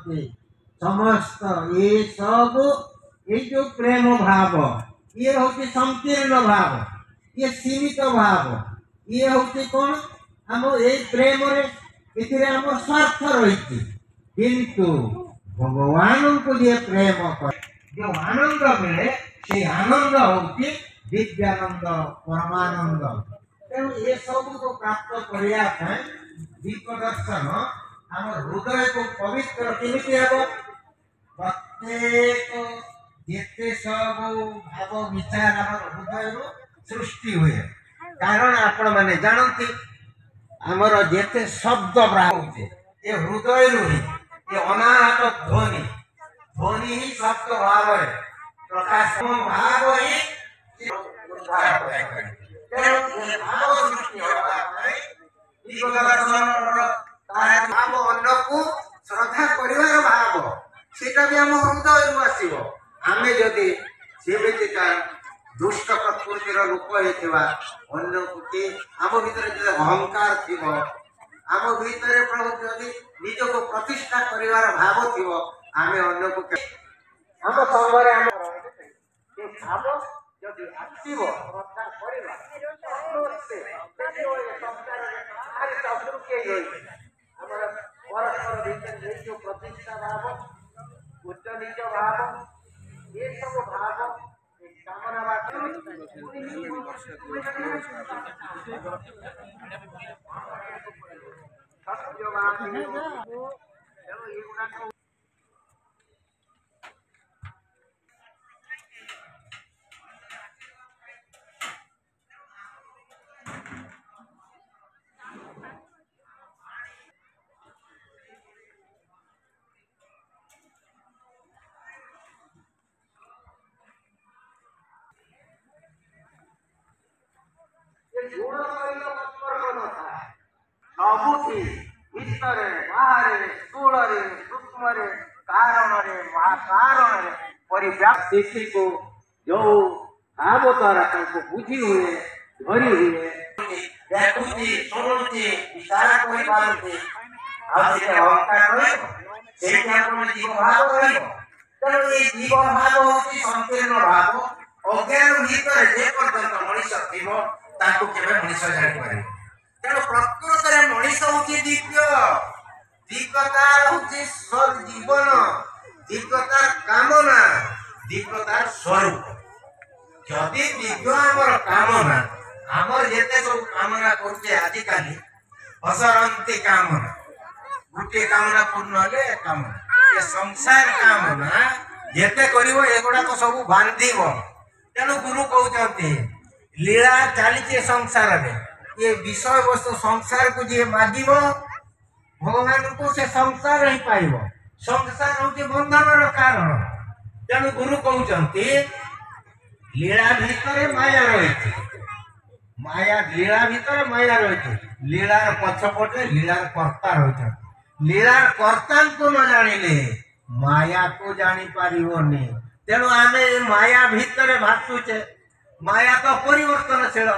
समस्त ये सब ये जो प्रेम भाव ये हूँ संकीर्ण भाव ये सीमित भाव ये हूँ कौन आम ये प्रेम आम स्वार्थ रही किंतु भगवान को जे प्रेम कर जो आनंद मिले से आनंद हूँ दिव्यानंद परमानंद तेणु ये सब को प्राप्त करने दीप दर्शन आम हृदय को पवित्र केमिति हेब प्रत्येक जिते सब भाव विचार आम हृदय सृष्टि हुए कारण आपण मैंने जानती आमर जेते शब्द बाहर ये हृदय ही ये अनाहत ध्वनि ध्वनि ही शब्द भाव प्रकाश भाव ही भाव सृष्टि भाव अन्न को श्रद्धा कर भाव सेटा भी आम हृदय आसो आम जदि सेमिका दुष्ट प्रकृतिर रूप होता अन्य आम भीतर जो अहंकार थी आम भीतर जदि निज को प्रतिष्ठा कर भाव थी आम अन्य को आम संगे भाव जदि आसो परस्पर जो प्रतिष्ठा भाव उच्च नीच भाव ये सब भाव कामना सबुठी भीतर बाहर स्थूल सूक्ष्म कारण महाकारण परिव्याप्ति को जो भाव द्वारा बुझी हुए धरी हुए देखुची शुणुची विचार कर पारती जीव भाव तेणु ये जीव भाव हूँ संकीर्ण भाव अज्ञान भीतर जे पर्यंत मनीष थी मनीष जापर तेणु प्रकृत मनीष हूँ दिव्य दिव्यतार हूँ जीवन दिव्यतार कामना दिव्यतार स्वरूप जदि दिव्य आमर कामना आमर जेते सब कामना करते आजिकल असरंती कामना गोटे कामना पूर्ण हेले कामना ये संसार कामना जेते करिवो एगुड़ाक सब बांधिब तेणु गुरु कहते लीला चली संसार में ये विषय वस्तु संसार को जी मागिब भगवान को से संसार ही पाइब संसार हूँ बंधन कारण तेणु गुरु कहते लीला भितर माया रही माया लीला भितर माया रही लीलार पछपटे लीलार कर्ता रही लीलार कर्ता को न जानिले माया को जानी पारिबनी तेणु आमे माया भितर भासुचे माया तो परिवर्तनशील